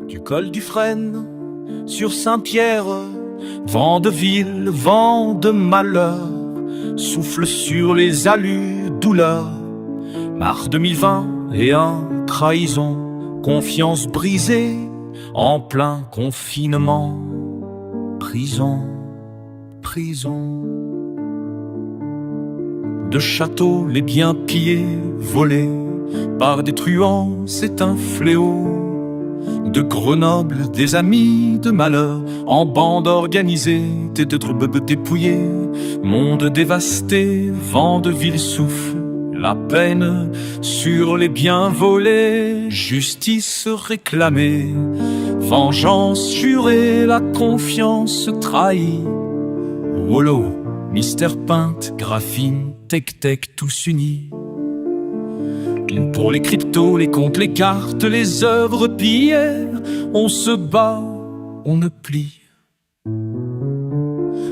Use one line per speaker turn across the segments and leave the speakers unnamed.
Du col du Frêne, sur Saint-Pierre, vent de ville, vent de malheur, souffle sur les allus, douleur. Mars 2021, trahison, confiance brisée, en plein confinement. Prison, prison. De châteaux, les biens pillés, volés par des truands, c'est un fléau. De Grenoble, des amis de malheur, en bande organisée, des troupes dépouillées, monde dévasté, vent de ville souffle, la peine sur les biens volés, justice réclamée, vengeance jurée, la confiance trahie. Wolo, mystère peinte, graphine, tech-tech, tous unis. Pour les cryptos, les comptes, les cartes, les œuvres pillées, on se bat, on ne plie.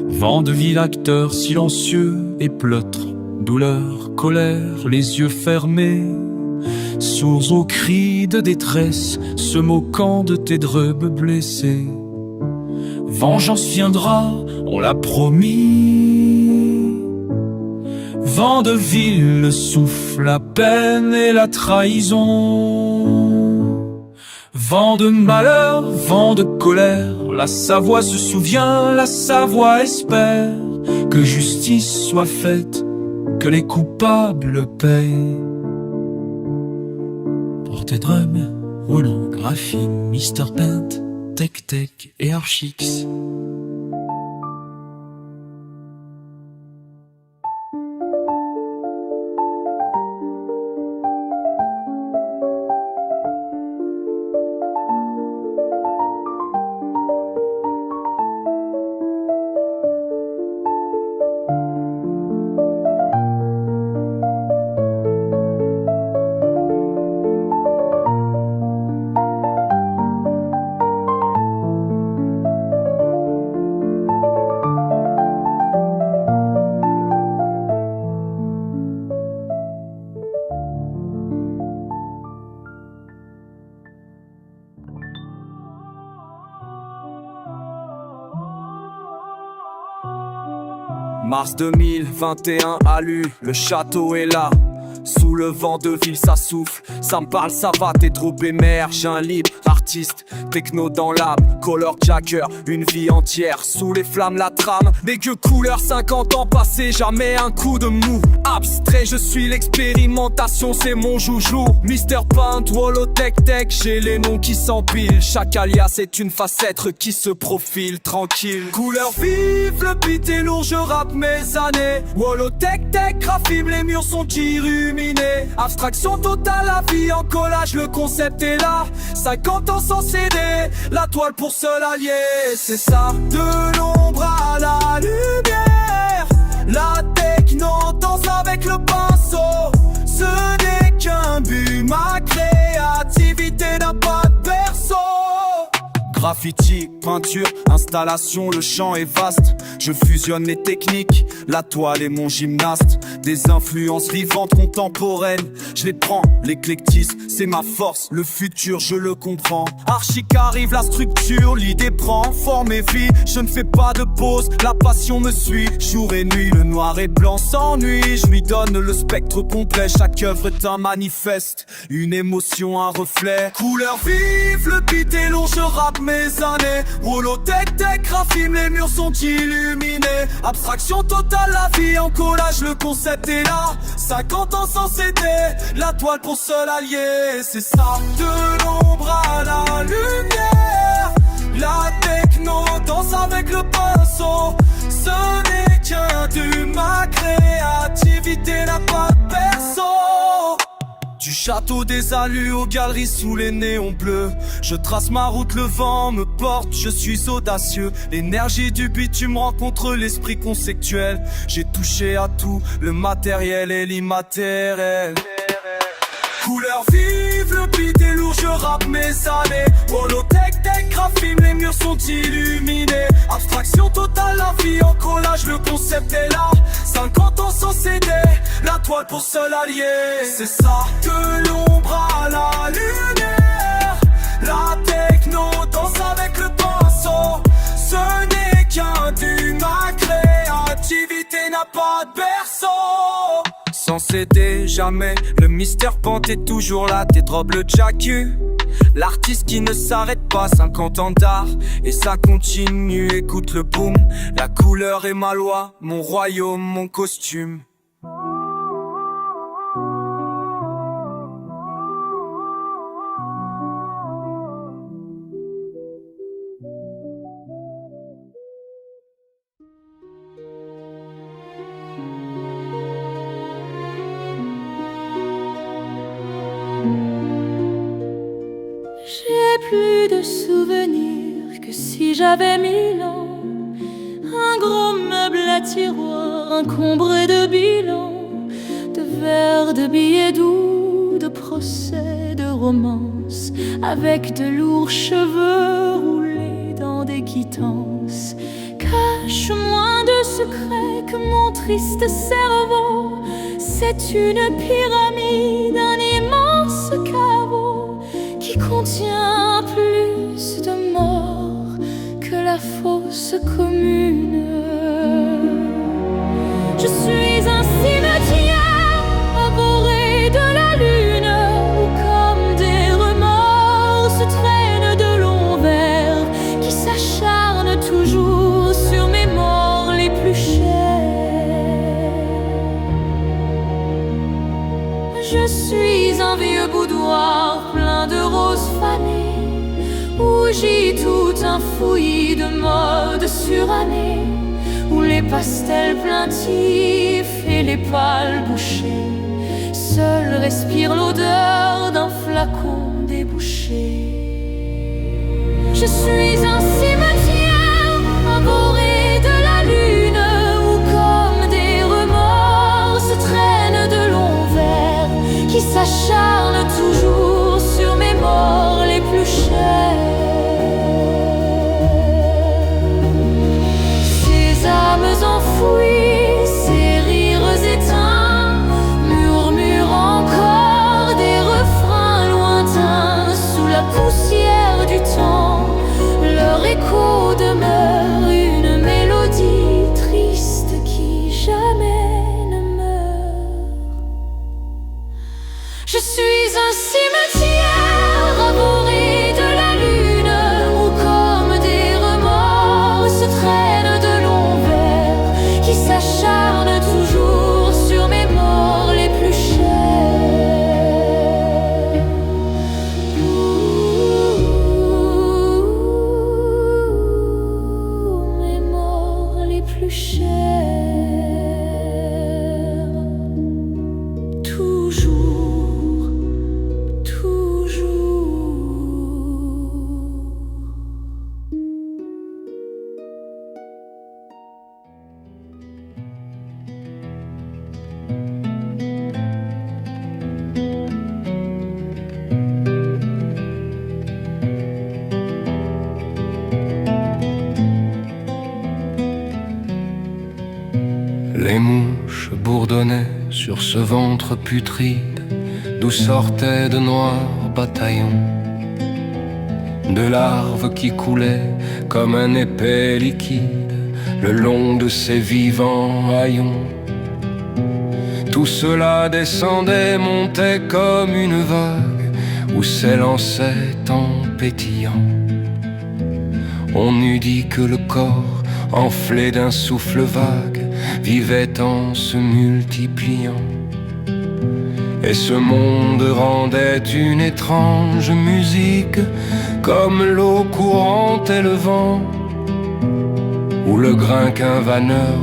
Vent de ville, acteur silencieux et pleutre, douleur, colère, les yeux fermés, sourds aux cris de détresse, se moquant de tes dreux blessés. Vengeance viendra, on l'a promis. Vent de ville souffle la peine et la trahison. Vent de malheur, vent de colère, la Savoie se souvient, la Savoie espère que justice soit faite, que les coupables paient. Portez drum, roulant, graphine, Mr. Paint, tech-tech et archix.
Mars 2021 allu, le château est là. Sous le vent de ville ça souffle, ça me parle, ça va, tes troupes émergent. Un libre artiste, techno dans l'âme, color jacker, une vie entière. Sous les flammes la trame, des gueux couleurs, 50 ans passés, jamais un coup de mou. Abstrait, je suis l'expérimentation, c'est mon joujou. Mr. Paint, Wolo, tech-tech, j'ai les noms qui s'empilent. Chaque alias est une facette qui se profile, tranquille. Couleur vive, le beat est lourd, je rappe mes années. Wolo, tech-tech, graphime, les murs sont illuminés. Abstraction totale, la vie en collage, le concept est là. 50 ans sans CD, la toile pour seul allié. C'est ça, de l'ombre à la lumière. La techno danse avec le pinceau. Ce n'est qu'un but, ma créativité n'a pas de berceau. Graffiti, peinture, installation, le champ est vaste. Je fusionne les techniques, la toile est mon gymnaste. Des influences vivantes contemporaines, je les prends, l'éclectisme c'est ma force, le futur je le comprends. Archic arrive, la structure, l'idée prend forme et vie. Je ne fais pas de pause, la passion me suit. Jour et nuit, le noir et blanc s'ennuie. Je lui donne le spectre complet, chaque œuvre est un manifeste, une émotion, un reflet. Couleur vive, le beat est long, je rappe mes années. Wolo, tech-tech, graphime, les murs sont illuminés. Abstraction totale, la vie en collage, le concept est là. 50 ans sans CD, la toile pour seul allié. C'est ça, de l'ombre à la lumière. La techno danse avec le pinceau. Ce n'est qu'un dû, ma créativité n'a pas de berceau. Du château des allus aux galeries sous les néons bleus, je trace ma route, le vent me porte, je suis audacieux. L'énergie du bitume rencontre l'esprit conceptuel. J'ai touché à tout, le matériel et l'immatériel. Couleur vive, le beat est lourd, je rappe mes années. Wolo, tech-tech, graphime, les murs sont illuminés. Abstraction totale, la vie en collage, le concept est là. 50 ans sans CD, la toile pour seul allié. C'est ça, de l'ombre à la lumière. La techno céder jamais. Le mystère pente est toujours là, t'es drôle le Jacku. L'artiste qui ne s'arrête pas, 50 ans d'art et ça continue, écoute le boom. La couleur est ma loi, mon royaume, mon costume.
J'ai plus de souvenirs que si j'avais 1000 ans. Un gros meuble à tiroir encombré de bilans, de verres, de billets doux, de procès, de romances, avec de lourds cheveux roulés dans des quittances. Cache moins de secrets que mon triste cerveau. C'est une pyramide, un immense caveau qui contient plus de morts que la fosse commune. Je suis un cimetière aboré de la lune, où comme des remords se traînent de longs vers qui s'acharnent toujours sur mes morts les plus chers. Je suis un vieux boudoir plein de roses fanées, où gît tout un fouillis de modes surannés, où les pastels plaintifs et les pâles bouchées seuls respirent l'odeur d'un flacon débouché. Je suis un cimetière aboré de la lune, où comme des remords se traînent de longs vers qui s'acharnent toujours sur mes morts les plus chers. Ces âmes enfouies, ces rires éteints, murmurent encore des refrains lointains sous la poussière du temps. Leur écho demeure une mélodie triste qui jamais ne meurt. Je suis un cimetière aboré de la lune, où comme des remords se traînent de longs vers qui s'acharnent toujours sur mes morts les plus chers. Mes morts les plus chers. Toujours, toujours.
Les mouches bourdonnaient sur ce ventre putride, d'où sortaient de noirs bataillons de larves qui coulaient comme un épais liquide le long de ces vivants haillons. Tout cela descendait, montait comme une vague, où s'élançait en pétillant. On eût dit que le corps, enflé d'un souffle vague, vivait en se multipliant. Et ce monde rendait une étrange musique, comme l'eau courante et le vent, où le grain qu'un vanneur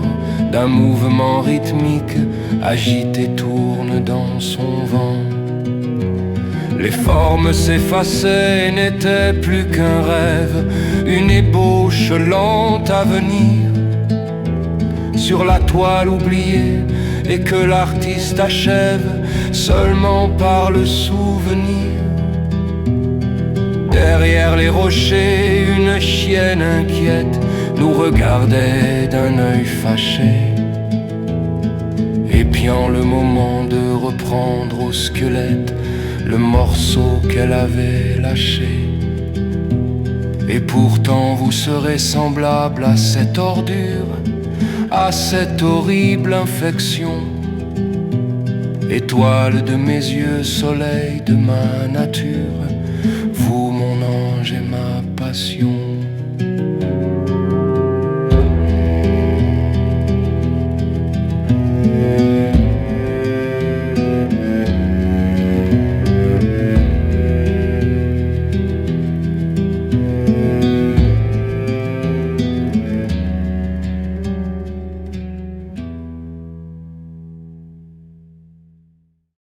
d'un mouvement rythmique agite et tourne dans son vent. Les formes s'effaçaient et n'étaient plus qu'un rêve, une ébauche lente à venir sur la toile oubliée, et que l'artiste achève seulement par le souvenir. Derrière les rochers, une chienne inquiète nous regardait d'un œil fâché, épiant le moment de reprendre au squelette le morceau qu'elle avait lâché. Et pourtant vous serez semblable à cette ordure, à cette horrible infection, étoile de mes yeux, soleil de ma nature, vous mon ange et ma passion.